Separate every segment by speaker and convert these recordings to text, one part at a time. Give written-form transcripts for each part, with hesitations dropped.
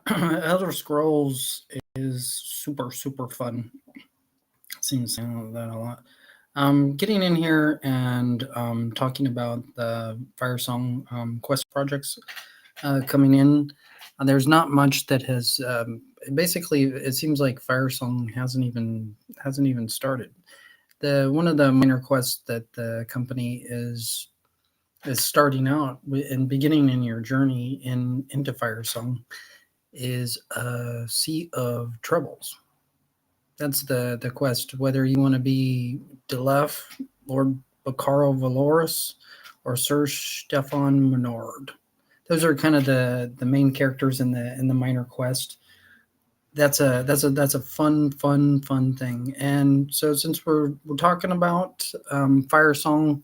Speaker 1: Elder Scrolls is super, super fun. Seems saying that a lot. Getting in here and talking about the Firesong quest projects coming in. There's not much that has basically. It seems like Firesong hasn't even started. The one of the minor quests that the company is starting out and beginning in your journey into Firesong is a Sea of Troubles. That's the quest. Whether you want to be Delef, Lord Bacaro Valoris, or Sir Stefan Menard. Those are kind of the main characters in the minor quest. That's a fun thing. And so since we're talking about Firesong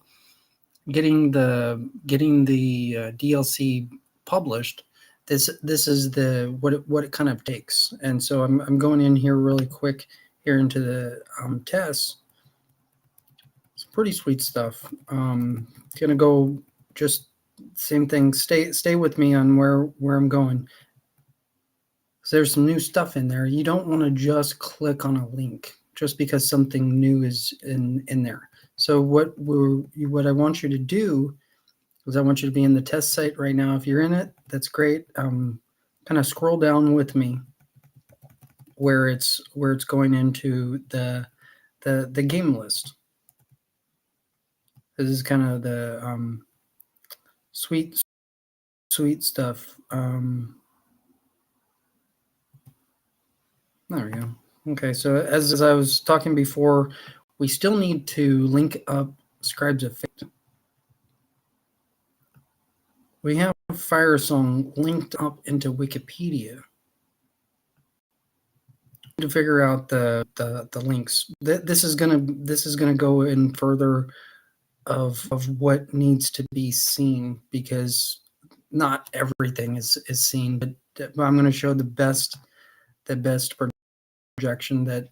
Speaker 1: getting the DLC published, this is the what it kind of takes. And so I'm going in here really quick here into the tests. It's pretty sweet stuff. Gonna go just same thing. Stay with me on where I'm going. So there's some new stuff in there. You don't want to just click on a link just because something new is in there. So what I want you to do is I want you to be in the test site right now. If you're in it, that's great. Kind of scroll down with me where it's going into the game list. This is kind of the sweet stuff. There we go. Okay, so as I was talking before, we still need to link up Scribes of Fate. We have Firesong linked up into Wikipedia to figure out the links. This is gonna go in further of what needs to be seen, because not everything is seen, but I'm going to show the best projection that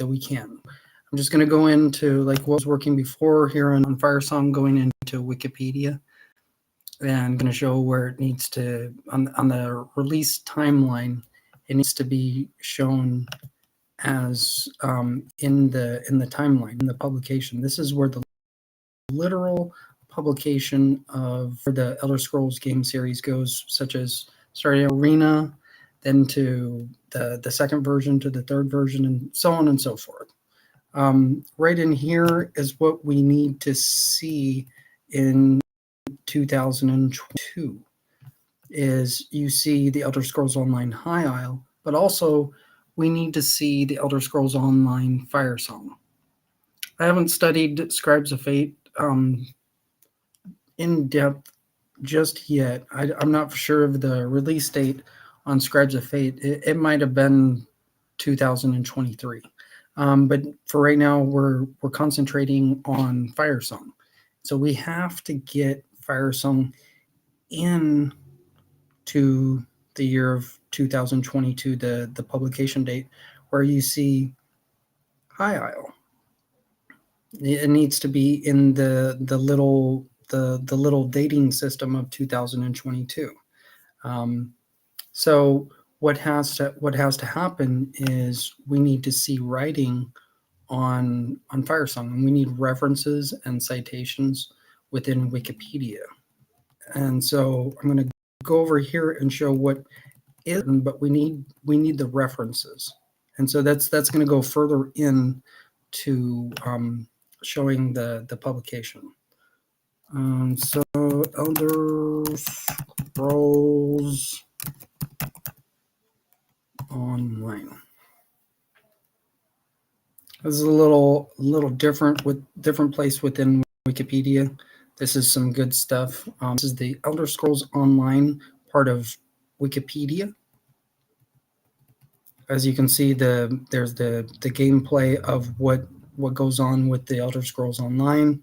Speaker 1: we can. I'm just going to go into like what was working before here on Firesong, going into Wikipedia, and going to show where it needs to on the release timeline. It needs to be shown as in the timeline, in the publication. This is where the literal publication of the Elder Scrolls game series goes, such as starting Arena, then to the second version, to the third version, and so on and so forth. Right in here is what we need to see in 2022. Is you see the Elder Scrolls Online High Isle, but also we need to see the Elder Scrolls Online Firesong. I haven't studied Scribes of Fate in depth just yet. I'm not sure of the release date on Scribes of Fate. It might have been 2023, but for right now, we're concentrating on Firesong. So we have to get Firesong in to the year of 2022, the publication date, where you see High Isle. It needs to be in the little dating system of 2022. So what has to happen is we need to see writing on Firesong, and we need references and citations within Wikipedia. And so I'm going to go over here and show what is, but we need the references, and so that's going to go further in to showing the publication. So Elder Scrolls Online. This is a little different, with different place within Wikipedia. This is some good stuff. This is the Elder Scrolls Online part of Wikipedia. As you can see, there's the gameplay of what goes on with the Elder Scrolls Online,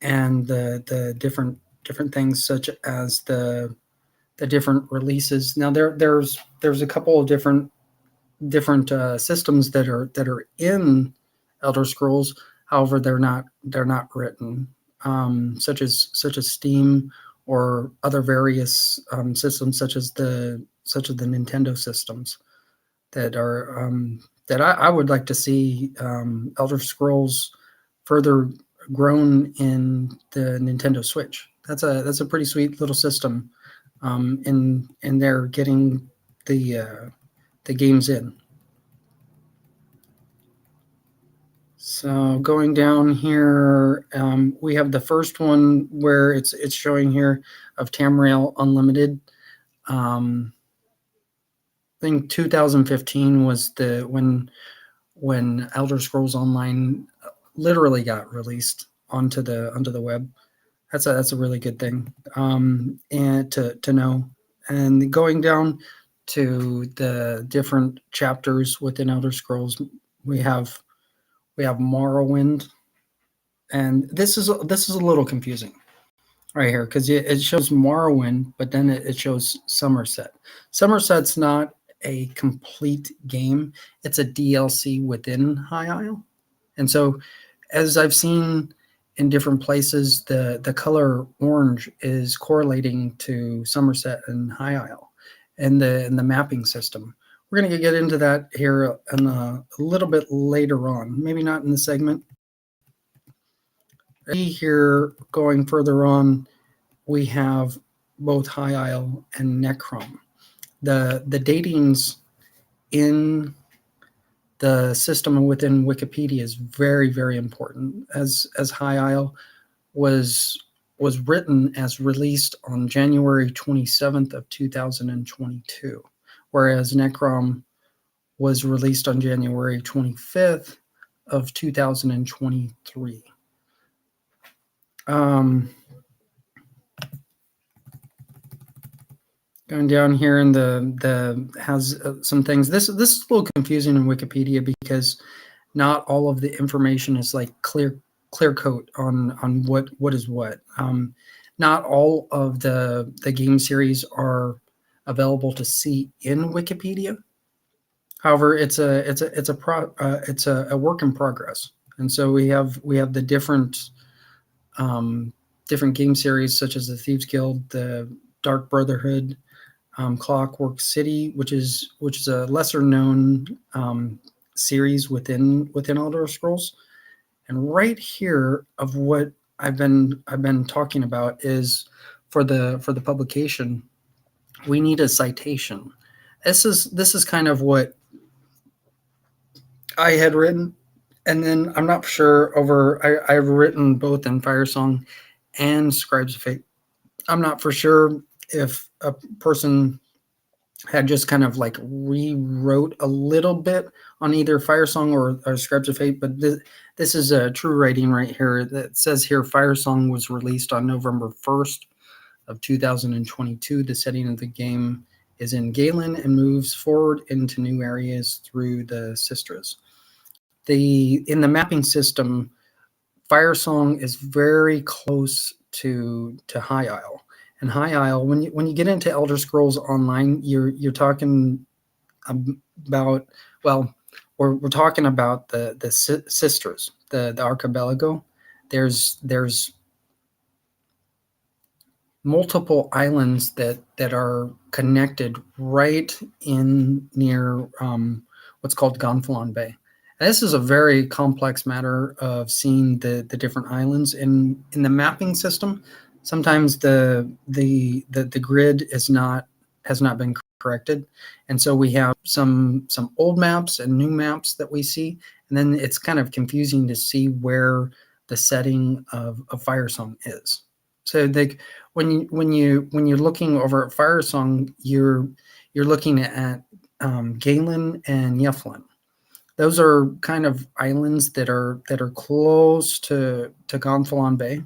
Speaker 1: and the different things, such as the different releases. Now there's a couple of different systems that are in Elder Scrolls. However, they're not written, such as Steam or other various systems, such as the such as the Nintendo systems that are that I would like to see Elder Scrolls further grown in the Nintendo Switch. That's a pretty sweet little system in there getting the games in. So going down here, we have the first one where it's showing here of Tamriel Unlimited. I think 2015 was the when Elder Scrolls Online literally got released onto the web. That's a really good thing, and to know. And going down to the different chapters within Elder Scrolls, we have Morrowind, and this is a little confusing right here because it shows Morrowind, but then it shows Somerset. Somerset's not a complete game; it's a DLC within High Isle, and so as I've seen in different places, the color orange is correlating to Somerset and High Isle, and the mapping system. We're going to get into that here in a little bit later on. Maybe not in the segment. Here, going further on, we have both High Isle and Necrom. The datings in the system within Wikipedia is very, very important. As High Isle was written as released on January 27th of 2022, whereas Necrom was released on January 25th of 2023. Going down here in the has some things. This is a little confusing in Wikipedia because not all of the information is like clear coat on what is what. Not all of the game series are available to see in Wikipedia. However, it's a work in progress, and so we have the different game series such as the Thieves Guild, the Dark Brotherhood, Clockwork City, which is a lesser known series within Elder Scrolls. And right here of what I've been talking about is for the publication, we need a citation. This is kind of what I had written, and then I'm not sure I've written both in Firesong and Scribes of Fate. I'm not for sure if a person had just kind of like rewrote a little bit on either Firesong or Scribes of Fate, but this is a true writing right here that says here Firesong was released on November 1st of 2022. The setting of the game is in Galen and moves forward into new areas through the Sistras. In the mapping system, Firesong is very close to High Isle. And High Isle, when you get into Elder Scrolls Online, you're talking about, well, we're talking about the sisters, the archipelago. There's multiple islands that are connected right in near what's called Gonfalon Bay. And this is a very complex matter of seeing the different islands in the mapping system. Sometimes the grid has not been corrected, and so we have some old maps and new maps that we see, and then it's kind of confusing to see where the setting of Firesong is. So when you're looking over at Firesong, you're looking at Galen and Yeflin. Those are kind of islands that are close to Gonfalon Bay.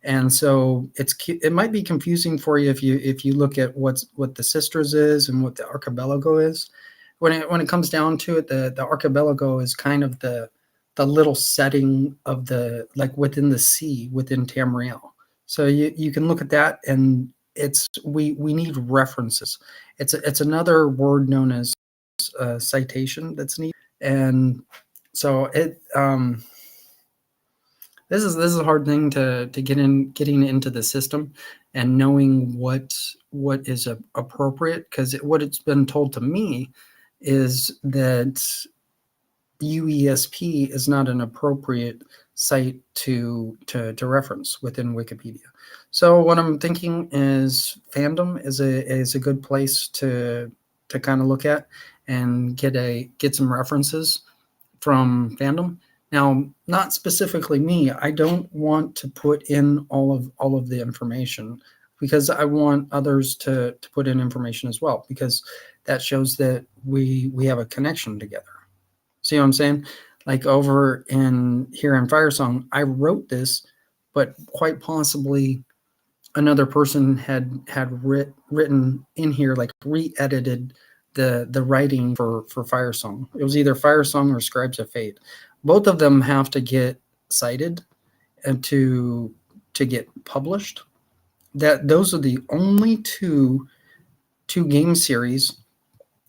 Speaker 1: And so it might be confusing for you if you look at what the Sisters is and what the archipelago is. When it comes down to it, the archipelago is kind of the little setting of the, like, within the sea within Tamriel. So you can look at that, and we need references. It's another word known as citation that's needed, and so This is a hard thing to getting into the system and knowing what is appropriate, because what it's been told to me is that UESP is not an appropriate site to reference within Wikipedia. So what I'm thinking is fandom is a good place to kind of look at and get some references from fandom. Now, not specifically me. I don't want to put in all of the information, because I want others to put in information as well, because that shows that we have a connection together. See what I'm saying? Like over in here in Firesong, I wrote this, but quite possibly another person had written in here, like re-edited the writing for Firesong. It was either Firesong or Scribes of Fate. Both of them have to get cited and to get published. That those are the only two game series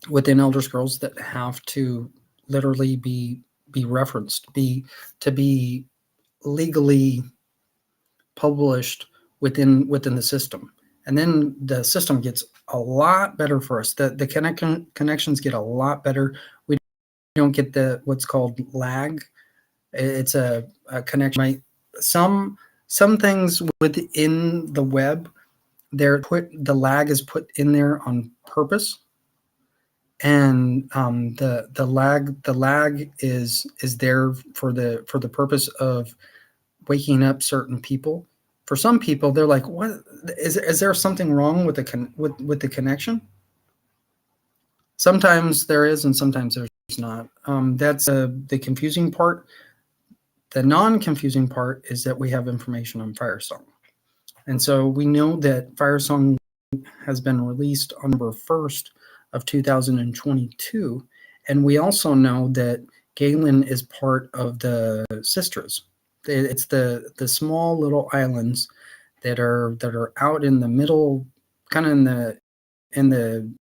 Speaker 1: within Elder Scrolls that have to literally be referenced, be legally published within the system. And then the system gets a lot better for us. The connections get a lot better. We don't get the what's called lag. It's a connection. Right? Some things within the web, the lag is put in there on purpose, and the lag is there for the purpose of waking up certain people. For some people, they're like, "What is there something wrong with with the connection?" Sometimes there is, and sometimes there's not. That's the confusing part. The non-confusing part is that we have information on Firesong, and so we know that Firesong has been released on November 1st of 2022, and we also know that Galen is part of the Sistras. It's the small little islands that are out in the middle, kind of in the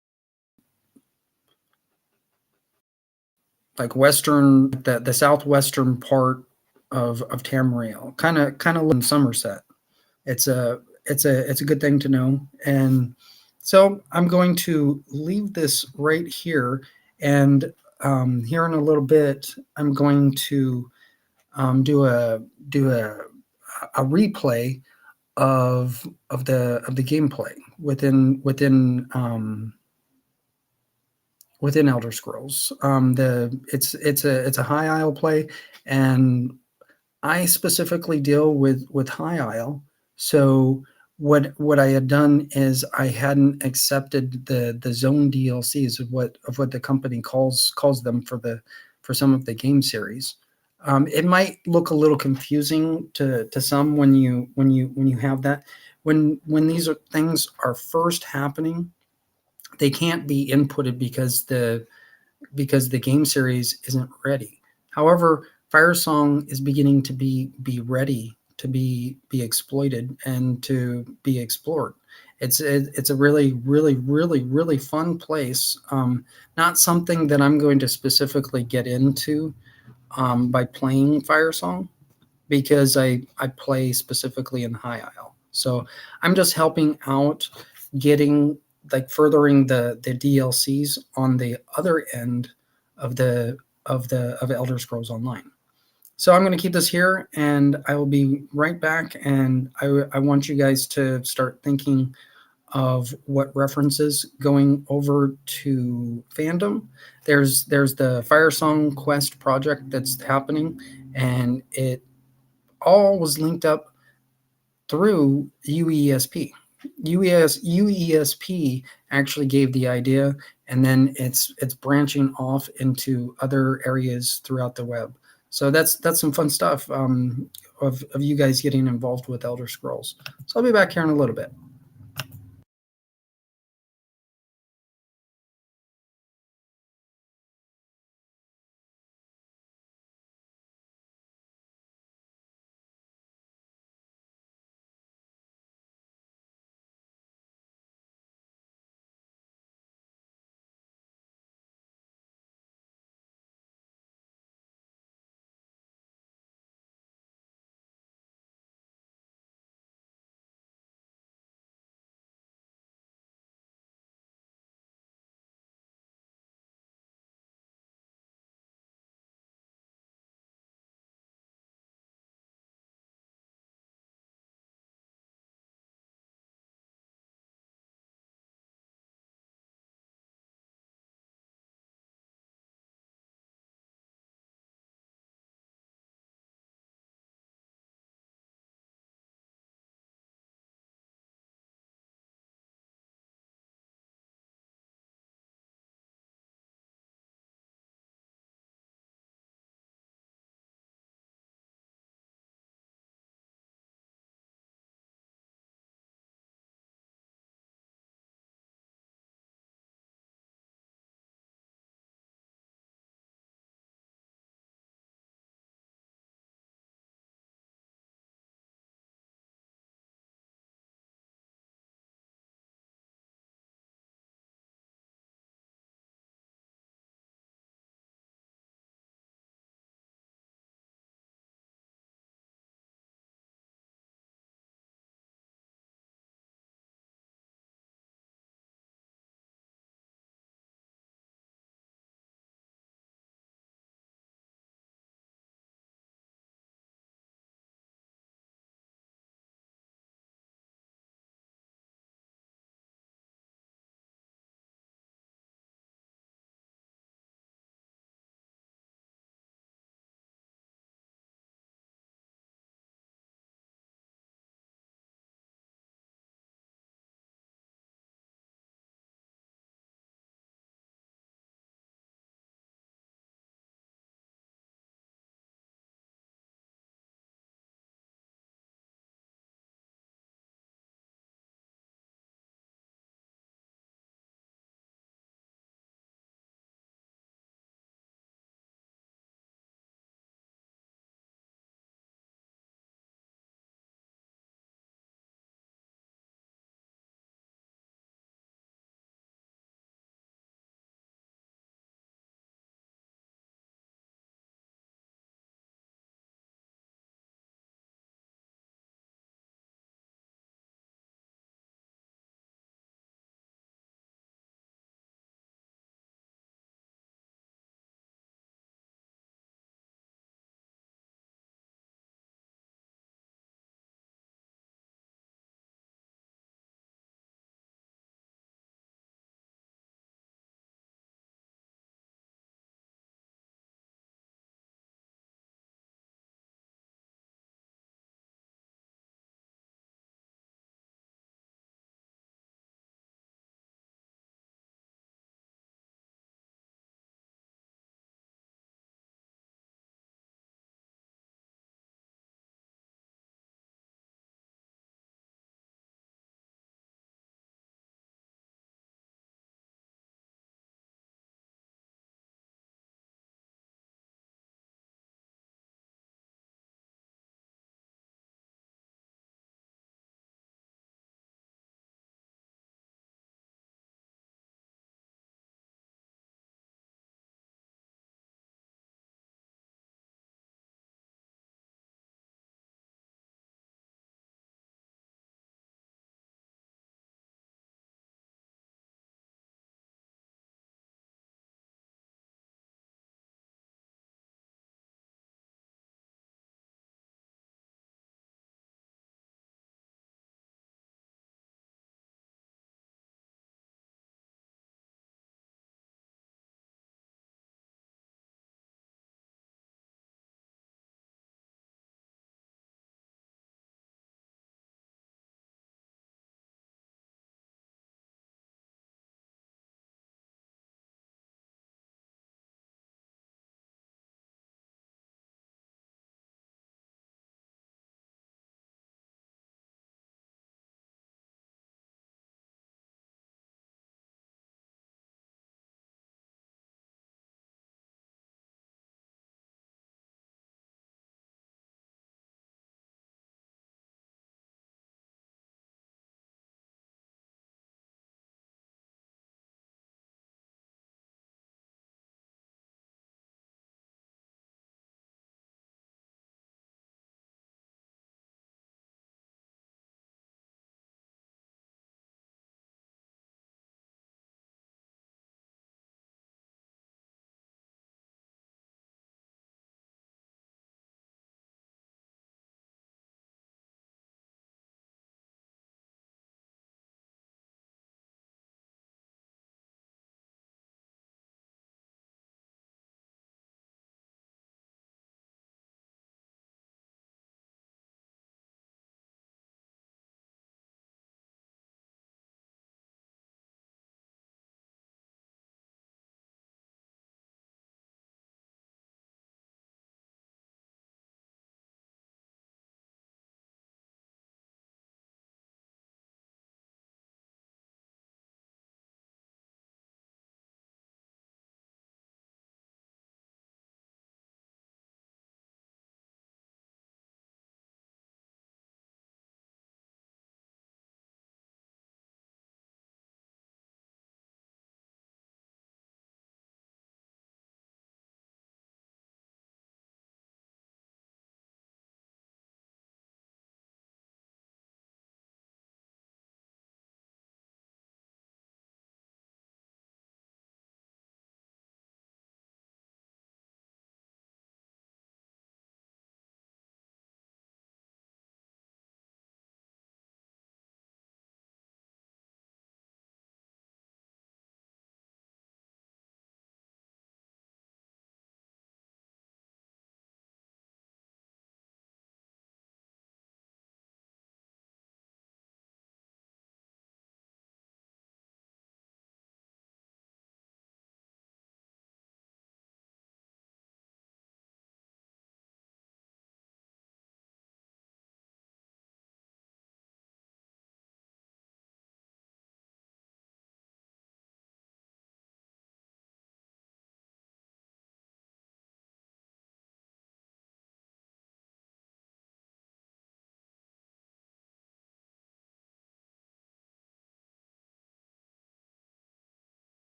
Speaker 1: like western, the southwestern part of Tamriel, kind of in Somerset. It's a good thing to know. And so I'm going to leave this right here, and here in a little bit, I'm going to do a replay of the gameplay within Elder Scrolls. It's a High Isle play, and I specifically deal with High Isle. So what I had done is I hadn't accepted the zone DLCs of what the company calls them for some of the game series. It might look a little confusing to some when you have that. When these things are first happening, they can't be inputted because the game series isn't ready. However, Firesong is beginning to be ready to be exploited and to be explored. It's a really really really really fun place. Not something that I'm going to specifically get into by playing Firesong, because I play specifically in High Isle. So I'm just helping out, getting like furthering the DLCs on the other end of Elder Scrolls Online. So I'm going to keep this here, and I will be right back. And I want you guys to start thinking of what references going over to fandom. There's the Firesong Quest project that's happening, and it all was linked up through UESP. UESP actually gave the idea, and then it's branching off into other areas throughout the web. So that's some fun stuff, of you guys getting involved with Elder Scrolls. So I'll be back here in a little bit.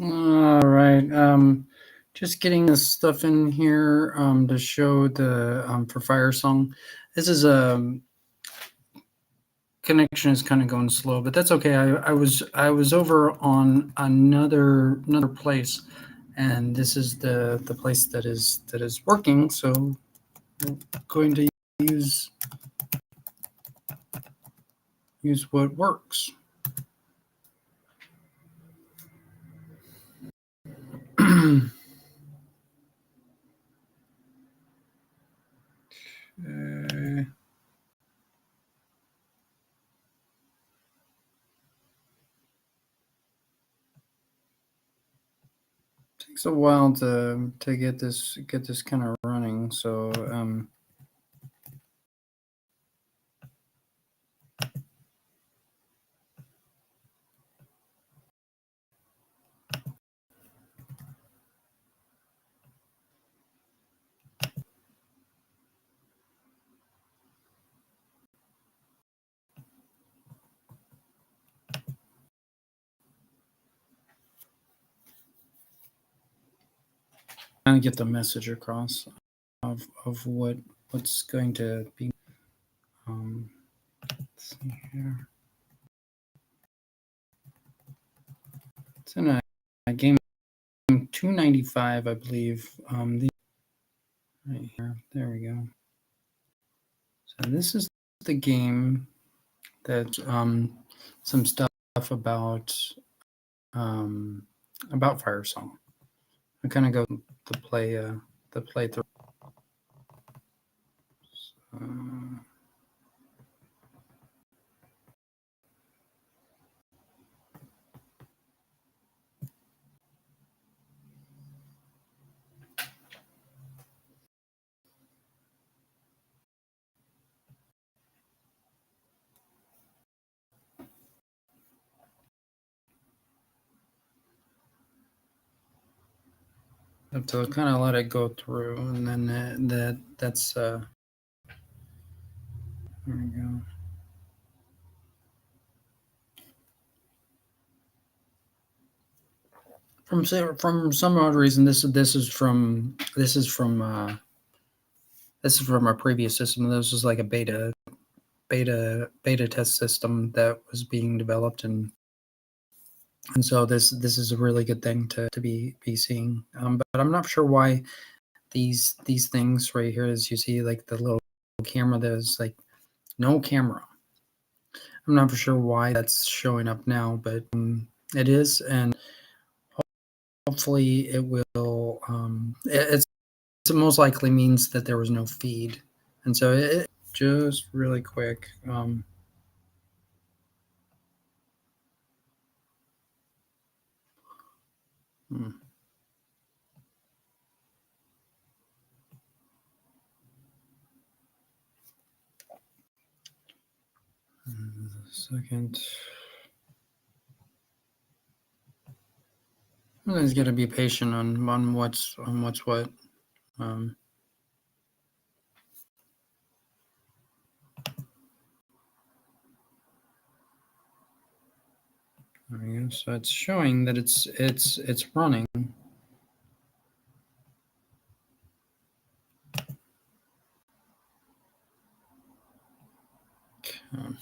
Speaker 1: All right. Just getting this stuff in here to show the for Firesong. This is a connection is kind of going slow, but that's okay. I was over on another place, and this is the place that is working. So I'm going to use use what works. Uh, Takes a while to get this kind of running. So kind of get the message across of what's going to be. Um, let's see here. It's in a game 295, I believe. Right here. There we go. So this is the game that some stuff about Firesong. I kind of go to play the playthrough. Uh, have to kind of let it go through, and then that's there we go. From some odd reason, this is from our previous system. This was like a beta test system that was being developed, and so this is a really good thing to be seeing. But I'm not sure why these things right here, as you see, like the little camera, there's like no camera. I'm not for sure why that's showing up now, but it is, and hopefully it will. It most likely means that there was no feed, and so it just really quick. Hmm, second. You guys got to be patient on what's what. Um, there we go. So it's showing that it's running. Um,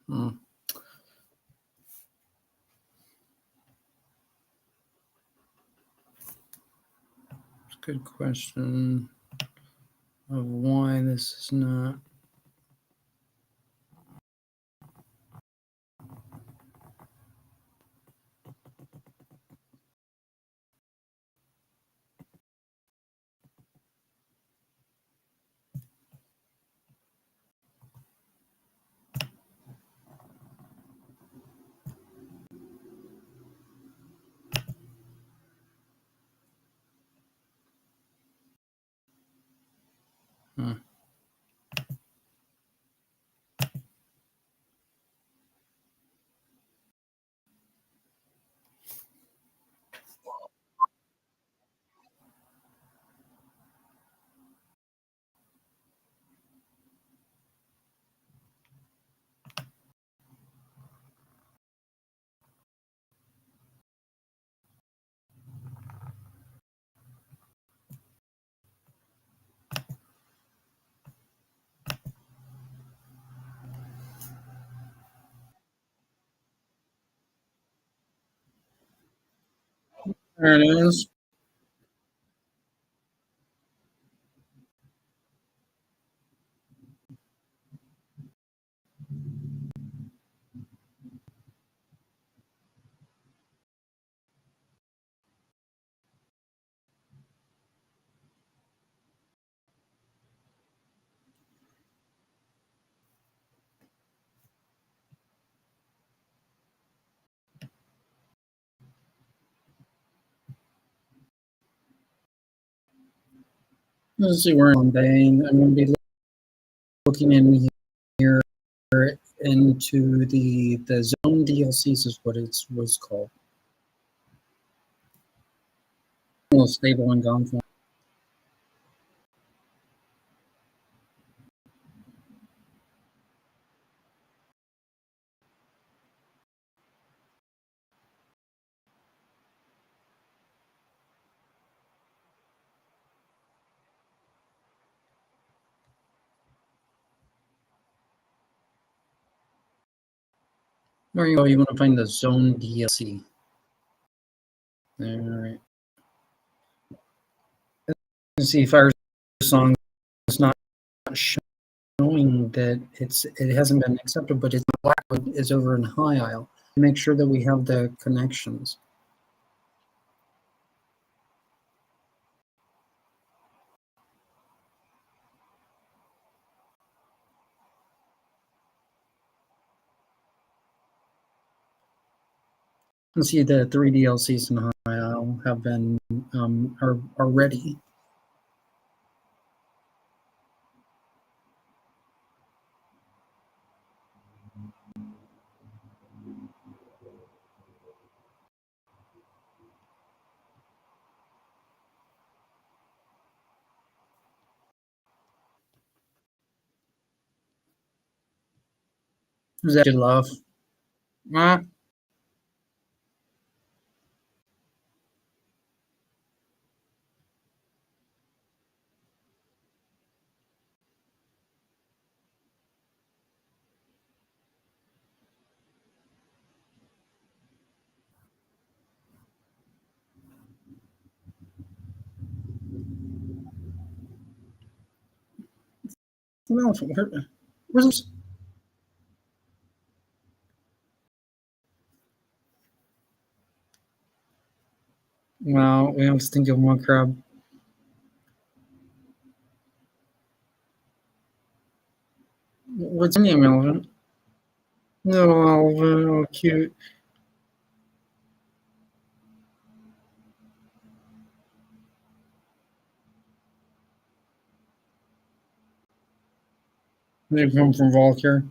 Speaker 1: hmm, Good question of why this is not. There it is. Let's see, we're on Bay. I'm going to be looking in here into the Zone DLCs is what it was called. Well, stable and gone for. Where you go, you want to find the Zone DLC. All right. You see, Firesong is not showing that it hasn't been accepted, but it's black is over in High Isle. Make sure that we have the connections. You see the 3 DLCs in High Isle have been are ready. Who's that you love? Ah, no, where's this? Well, we have to of one crab. What's your name, Elvin? No, Elvin, oh, cute. They come from Volker.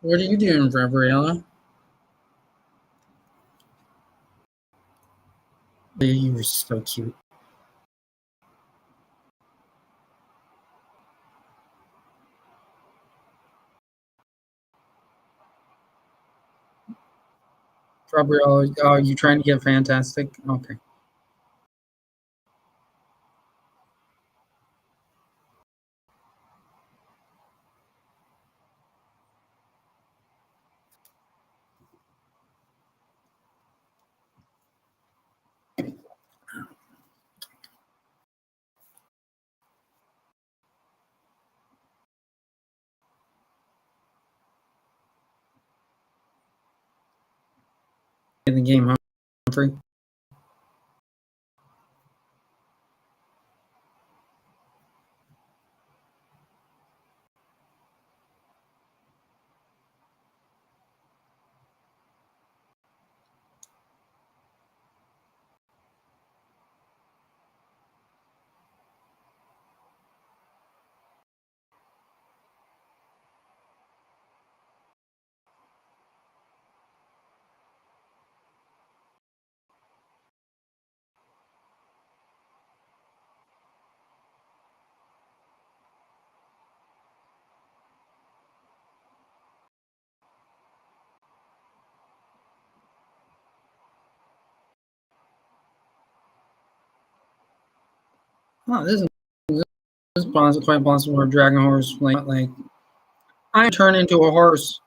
Speaker 1: What are you doing, Gabriella? You were so cute. Gabriella, oh, you trying to get fantastic? Okay. In the game, Humphrey. Oh, this is quite possible for a dragon horse. Like I turn into a horse.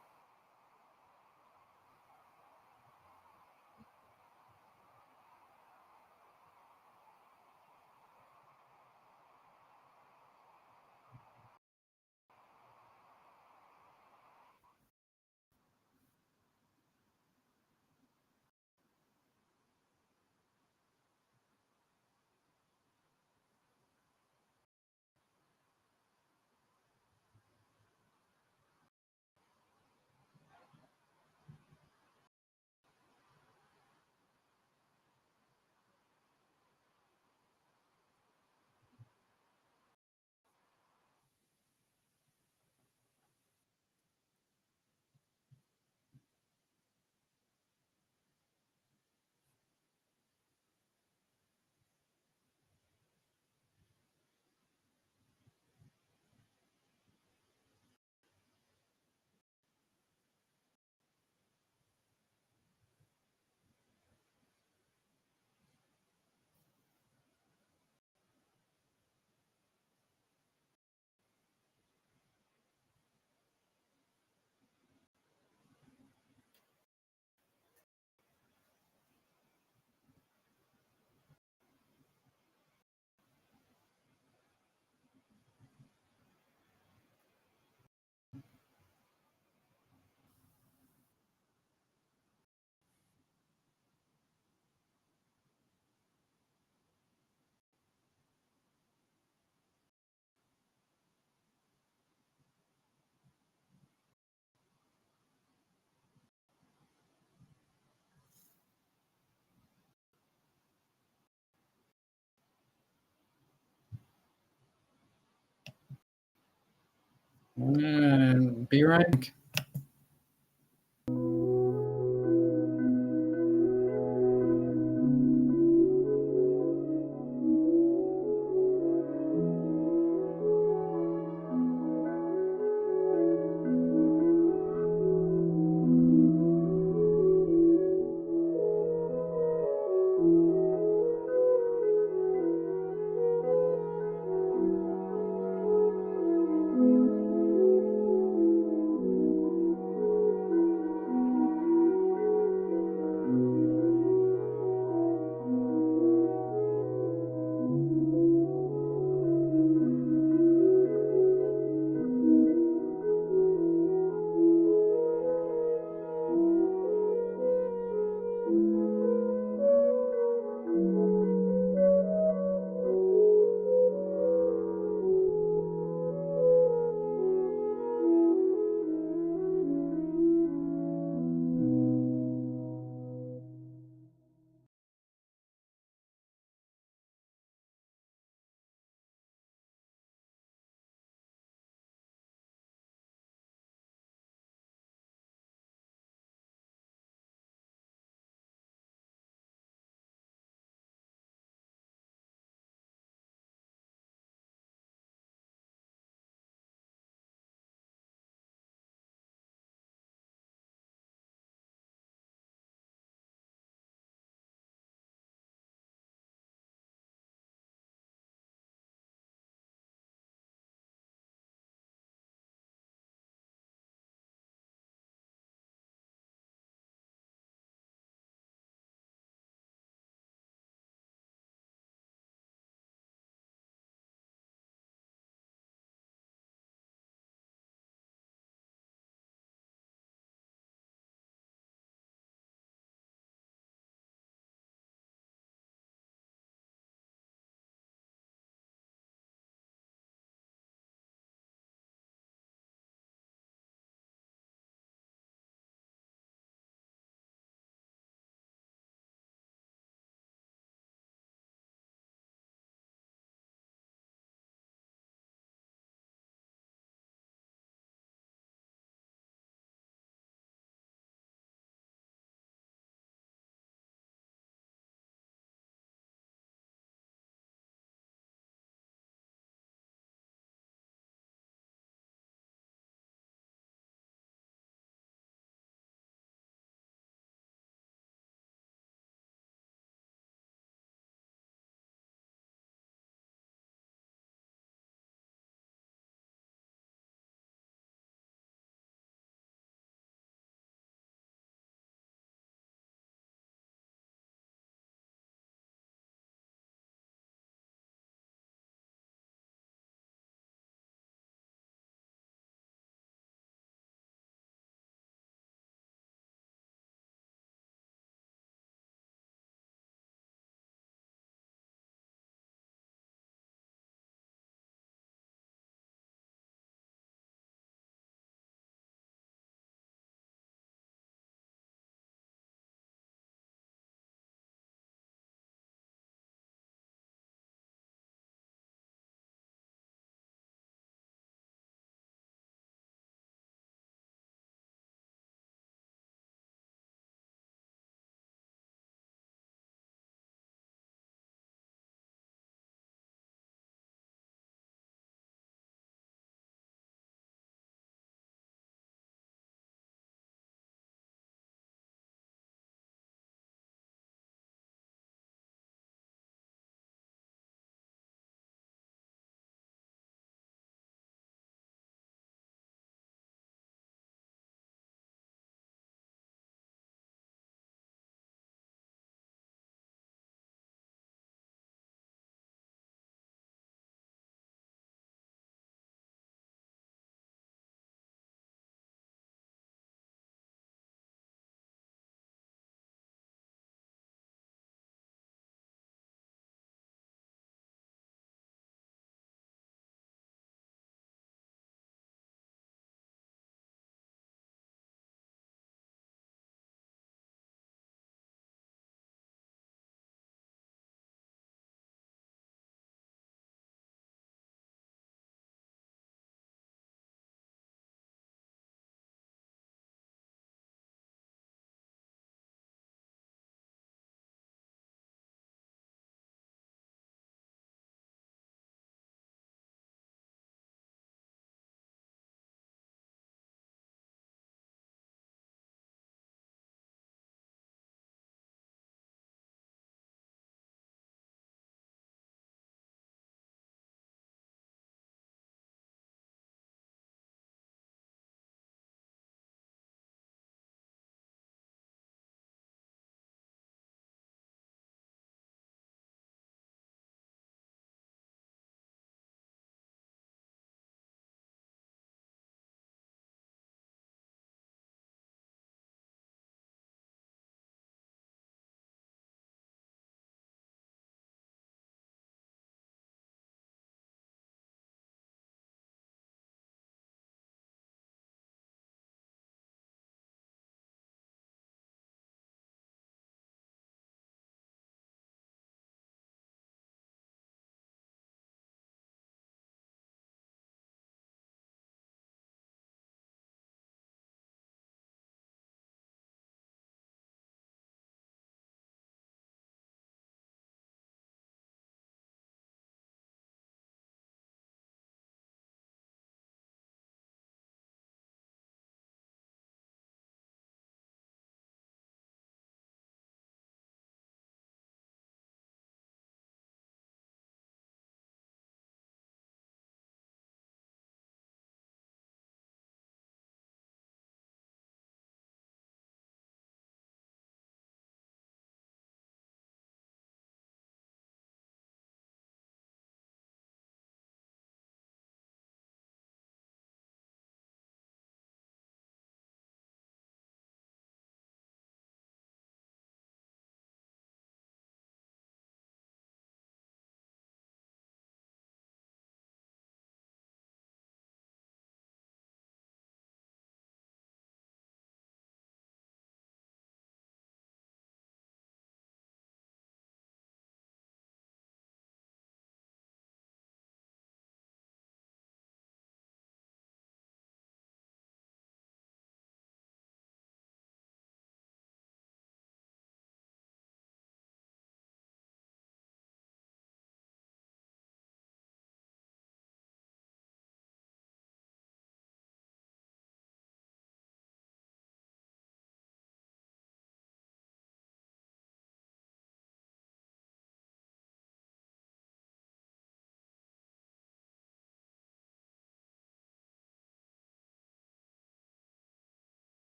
Speaker 1: And be right.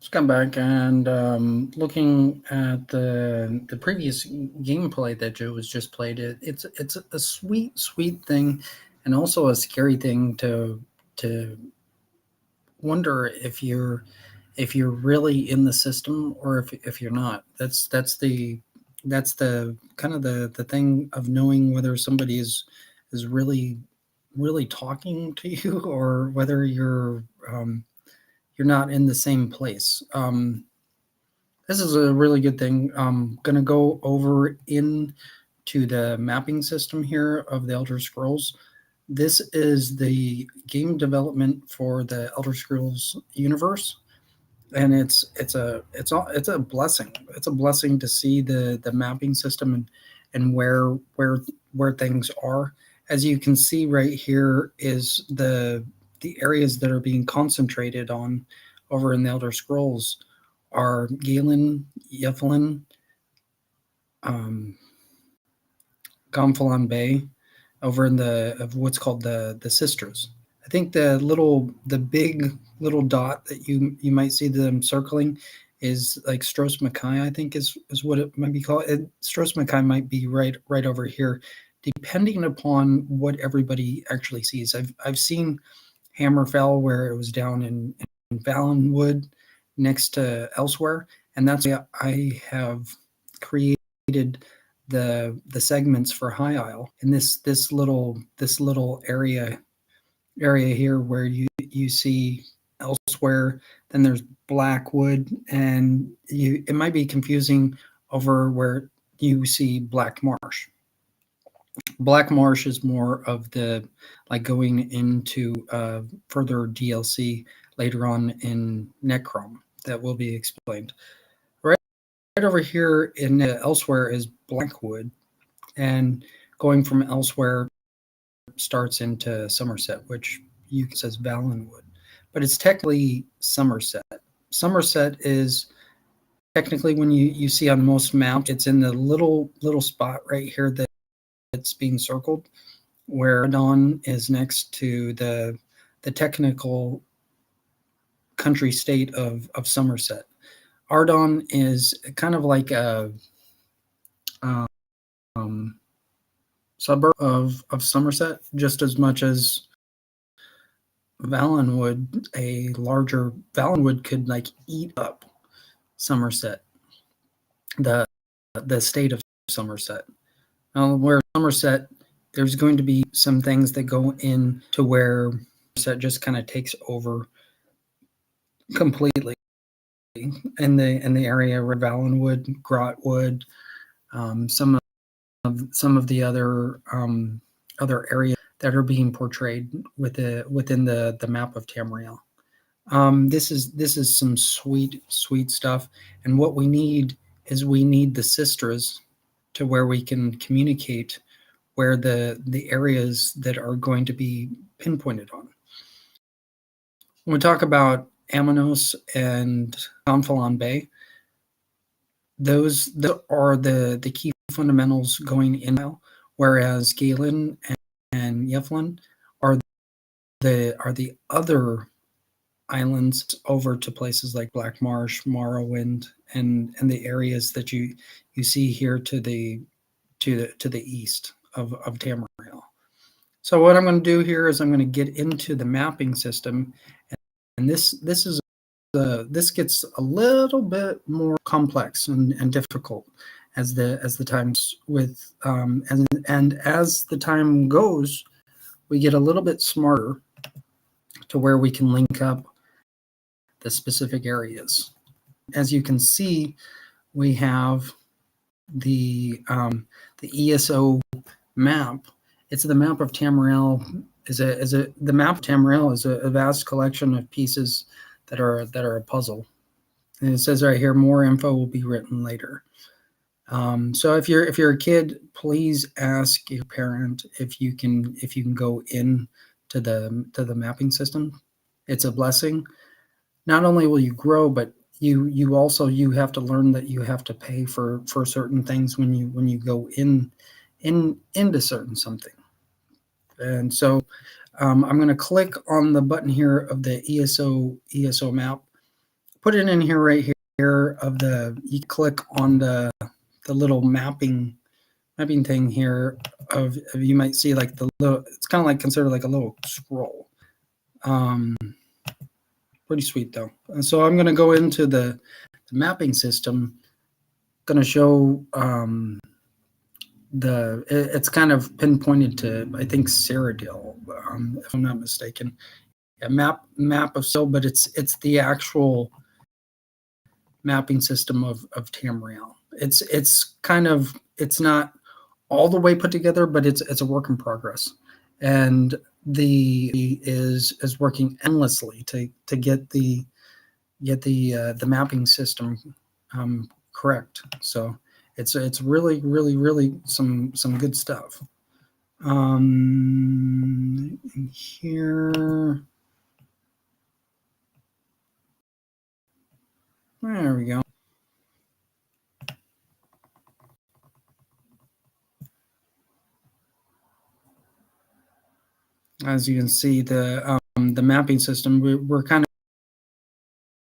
Speaker 1: Let's come back and looking at the previous gameplay that Joe was just played. It's a sweet thing, and also a scary thing to wonder if you're really in the system or if you're not. That's the kind of the thing of knowing whether somebody is really talking to you or whether you're not in the same place. This is a really good thing. I'm gonna go over into the mapping system here of the Elder Scrolls. This is the game development for the Elder Scrolls universe, and it's a blessing. It's a blessing to see the mapping system and where things are. As you can see right here is the areas that are being concentrated on over in the Elder Scrolls are Galen, Yeflin, um, Gonfalon Bay, over in the of what's called the Sisters. I think the big little dot that you might see them circling is like Stros Mackay. I think is what it might be called. Stros Mackay might be right over here, depending upon what everybody actually sees. I've seen Hammerfell where it was down in Valenwood next to elsewhere, and that's why I have created the segments for High Isle in this little area here where you see elsewhere. Then there's Blackwood, and you it might be confusing over where you see Black Marsh. Black Marsh is more of the like going into further DLC later on in Necrom that will be explained. Right over here in elsewhere is Blackwood, and going from elsewhere starts into Somerset, which you says Valenwood, but it's technically Somerset. Somerset is technically when you see on most maps, it's in the little spot right here that's being circled, where Dawn is next to the technical country state of Somerset. Ardon is kind of like a um, suburb of Somerset, just as much as Valenwood, a larger Valenwood could like eat up Somerset, the the state of Somerset. Now, where Somerset, there's going to be some things that go in to where Somerset just kind of takes over completely in the area where Valenwood, Grotwood, some of the other areas that are being portrayed within the map of Tamriel. This is some sweet stuff, and what we need the sisters to where we can communicate where the areas that are going to be pinpointed on. When we talk about Amanos and Gonfalon Bay, those are the key fundamentals going in now, whereas Galen and Yeflin are the other islands over to places like Black Marsh, Morrowind, and the areas that you see here to the east of Tamriel. So what I'm going to do here is I'm going to get into the mapping system, and this gets a little bit more complex and difficult as the times with and as the time goes, we get a little bit smarter to where we can link up the specific areas. As you can see, we have the ESO map. It's the map of Tamriel. The map of Tamriel is a vast collection of pieces that are a puzzle. And it says right here, more info will be written later. So if you're a kid, please ask your parent if you can go in to the mapping system. It's a blessing. Not only will you grow, but you also you have to learn that you have to pay for certain things when you go into certain something. And so I'm going to click on the button here of the ESO map, put it in here right here of you click on the little mapping thing here of you might see like the little, it's kind of like considered like a little scroll. Pretty sweet though. And so I'm going to go into the mapping system. Going to show it's kind of pinpointed to, I think, Cyrodiil, if I'm not mistaken. A map of Sil, but it's the actual mapping system of Tamriel. It's kind of, it's not all the way put together, but it's a work in progress, and the is working endlessly to get the mapping system correct. So it's really some good stuff. Here, there we go. As you can see, the mapping system, we're kind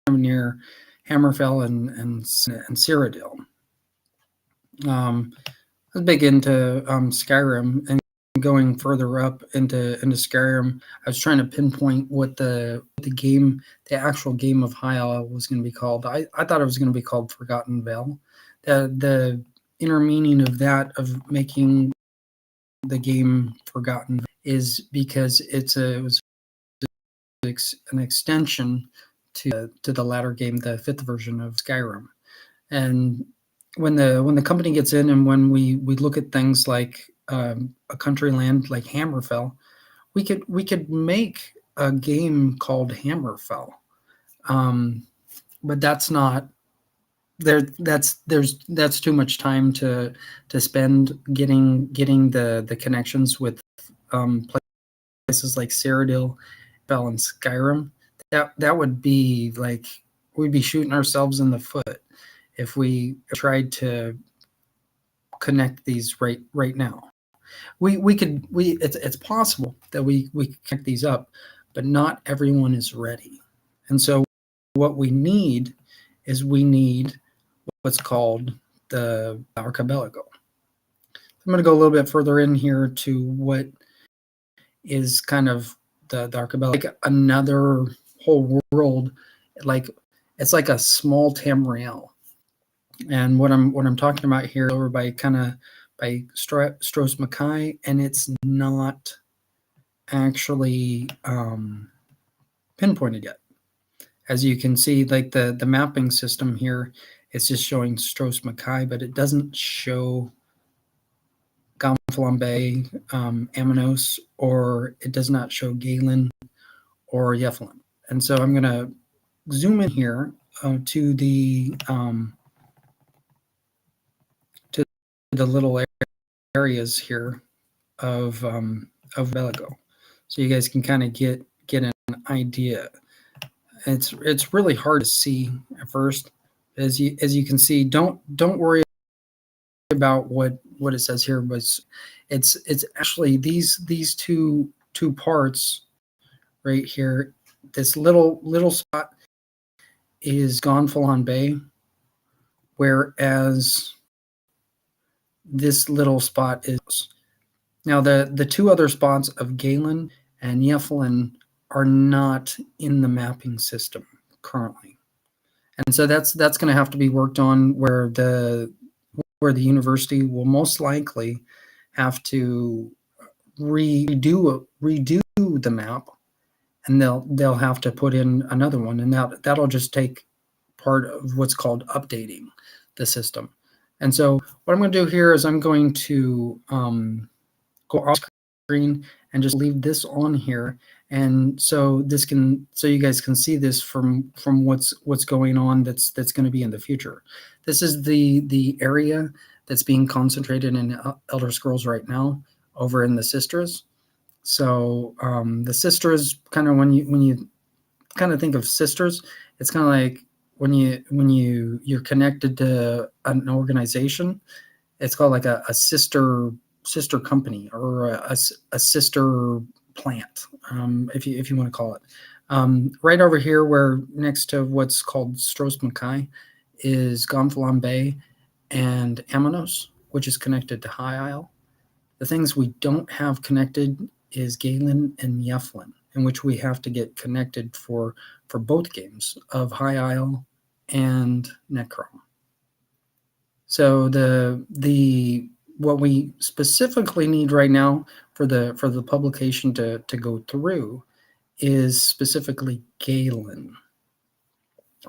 Speaker 1: of near Hammerfell and Cyrodiil. I was big into Skyrim, and going further up into Skyrim, I was trying to pinpoint what the actual game of High Isle was going to be called. I thought it was going to be called Forgotten Vale. The inner meaning of that, of making the game Forgotten, is because it was an extension to the latter game, the 5th version of Skyrim. And when the company gets in, and when we look at things like a country land like Hammerfell, we could make a game called Hammerfell, but that's not there. That's too much time to spend getting the connections with places like Cyrodiil, Bell, and Skyrim. That would be like, we'd be shooting ourselves in the foot if we tried to connect these right now. It's possible that we could connect these up, but not everyone is ready. And so what we need is what's called the Archipelago. I'm going to go a little bit further in here to what is kind of the Archipelago, like another whole world, like it's like a small Tamriel. And what I'm talking about here, over by Stros Mackay, and it's not actually pinpointed yet. As you can see, like the mapping system here, it's just showing Stros Mackay, but it doesn't show Gamflambe, Amanos, or it does not show Galen or Yeflin. And so I'm going to zoom in here to the little areas here of Belago, so you guys can kind of get an idea. It's really hard to see at first. As you can see, don't worry about what it says here, but it's actually these two parts right here. This little spot is Gonfalon Bay, whereas this little spot is, now the two other spots of Galen and Yeflin are not in the mapping system currently. And so that's going to have to be worked on, where the university will most likely have to redo the map, and they'll have to put in another one, and that'll just take part of what's called updating the system. And so what I'm going to do here is I'm going to go off screen and just leave this on here, and so you guys can see this from what's going on that's going to be in the future. This is the area that's being concentrated in Elder Scrolls right now over in the Sisters. So the Sisters, kind of when you kind of think of Sisters, it's kind of like when you're connected to an organization, it's called like a sister company, or a sister plant, if you want to call it. Right over here, where next to what's called Stros Mackay, is Gonfalon Bay and Amanos, which is connected to High Isle. The things we don't have connected is Galen and Yeflin, in which we have to get connected for both games of High Isle and Necrom. So the what we specifically need right now for the publication to go through is specifically Galen,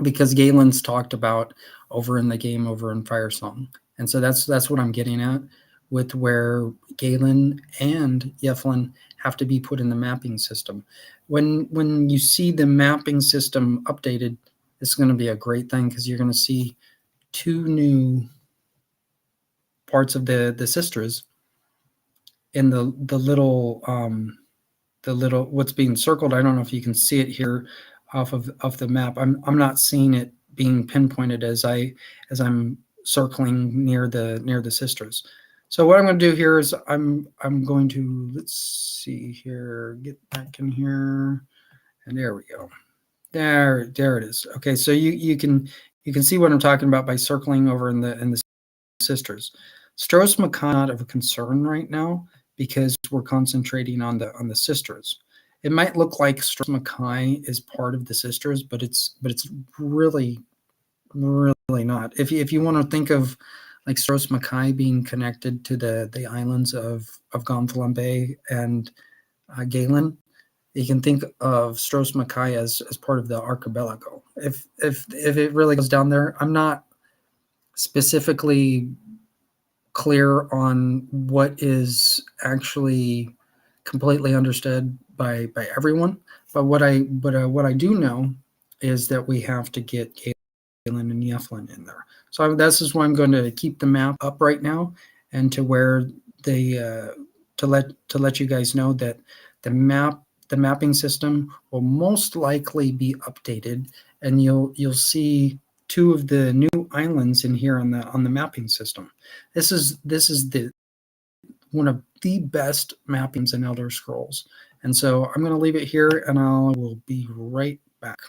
Speaker 1: because Galen's talked about over in the game over in Firesong, and so that's what I'm getting at with where Galen and Yeflin have to be put in the mapping system. When you see the mapping system updated, it's going to be a great thing because you're going to see two new parts of the sisters in the little what's being circled. I don't know if you can see it here off the map. I'm not seeing it being pinpointed as I'm circling near the sisters. So what I'm going to do here is I'm going to, let's see here, get back in here, and there we go. There it is. Okay, so you can see what I'm talking about by circling over in the sisters. Stros Mackay not of a concern right now because we're concentrating on the sisters. It might look like Stros Mackay is part of the sisters, but it's really not. If you want to think of like Stros Mackay being connected to the islands of Gonfalon Bay and Galen, you can think of Stros Mackay as part of the archipelago. If it really goes down there, I'm not specifically clear on what is actually completely understood by everyone. But what I do know is that we have to get Galen and Yeflin in there. So this is why I'm going to keep the map up right now, and to where they to let you guys know that the mapping system will most likely be updated, and you'll see two of the new islands in here on the mapping system. This is the one of the best mappings in Elder Scrolls. And so I'm going to leave it here, and I will be right back.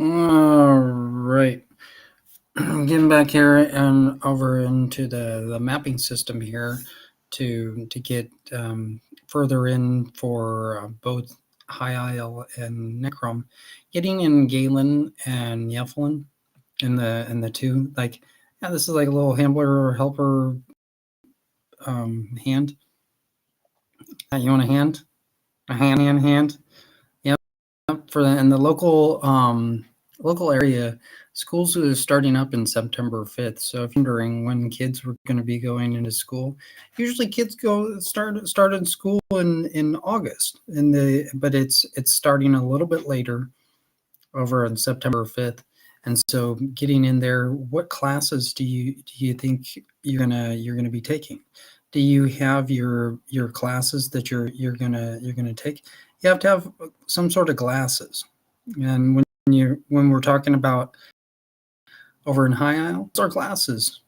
Speaker 1: All right. Getting back here and over into the mapping system here to get further in for both High Isle and Necrom. Getting in Galen and Yeflin in the two, like, yeah, this is like a little handler or helper hand. You want a hand? A hand? Yep. For the, in the local area, schools are starting up in September 5th. So if you're wondering when kids were going to be going into school, usually kids started school in August. But it's starting a little bit later over on September 5th. And so getting in there, what classes do you think you're gonna be taking? Do you have your classes that you're gonna take? You have to have some sort of glasses. And when we're talking about over in High Isle, it's our glasses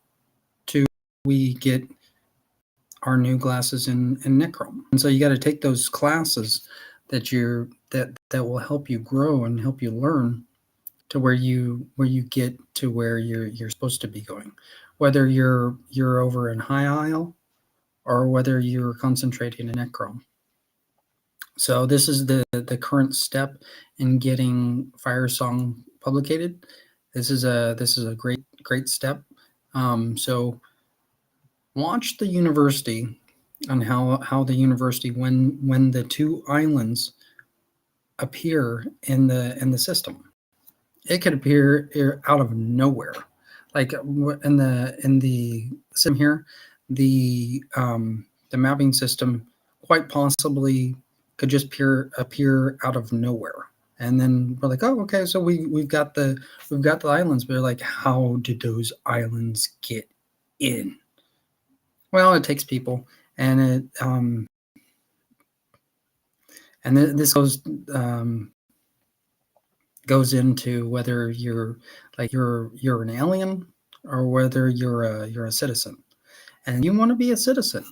Speaker 1: to we get our new glasses in Necrom. And so you got to take those classes that will help you grow and help you learn to where you get to where you're supposed to be going, whether you're over in High Isle or whether you're concentrating in Necrom. So this is the current step in getting Firesong publicated. This is a great step. So watch the university on how the university when the two islands appear in the system. It could appear out of nowhere, like in the sim here, the mapping system quite possibly could just appear out of nowhere, and then we're like, oh, okay, so we've got the islands, but like, how did those islands get in? Well, it takes people, and this goes into whether you're an alien or whether you're a citizen, and you want to be a citizen.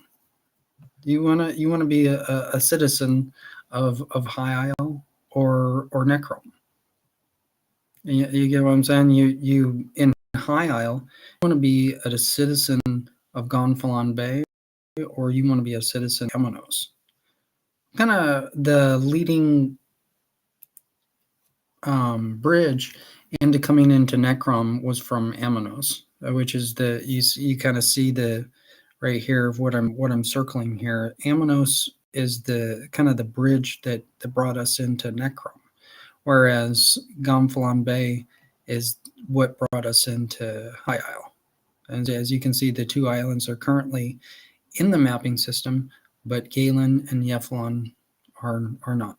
Speaker 1: You want to be a citizen of High Isle or Necrom. You get what I'm saying? You in High Isle, you want to be a citizen of Gonfalon Bay, or you want to be a citizen of Kamanos. Kind of the leading bridge into coming into Necrom was from Amanos, which is you kind of see the right here of what I'm circling here. Amanos is the kind of the bridge that brought us into Necrom, whereas Gonfalon Bay is what brought us into High Isle. And as you can see, the two islands are currently in the mapping system, but Galen and Yeflon are not.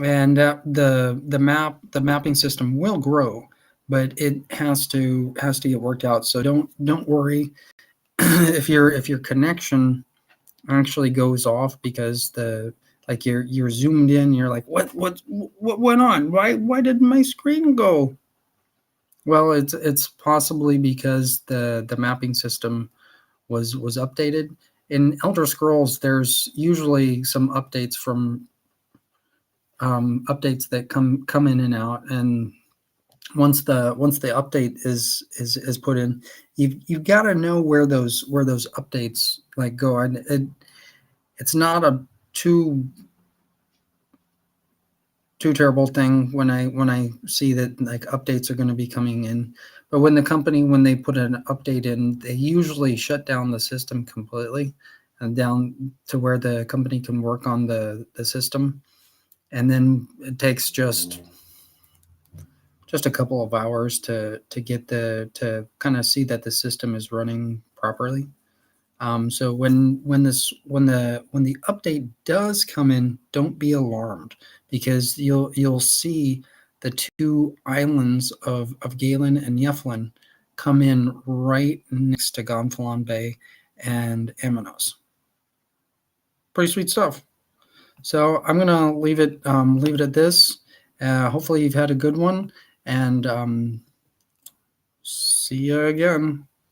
Speaker 1: And the mapping system will grow, but it has to get worked out. So don't worry if your connection actually goes off because you're zoomed in, you're like, what went on? Why did my screen go? Well, it's possibly because the mapping system was updated. In Elder Scrolls, there's usually some updates from updates that come in and out, and once the update is put in, you've got to know where those updates like go. And it's not a too terrible thing when I see that like updates are going to be coming in. But when they put an update in, they usually shut down the system completely and down to where the company can work on the system. And then it takes just a couple of hours to get to kind of see that the system is running properly. So when the update does come in, don't be alarmed, because you'll see the two islands of Galen and Yeflin come in right next to Gonfalon Bay and Amanos. Pretty sweet stuff. So I'm gonna leave it at this. Hopefully you've had a good one, and see you again.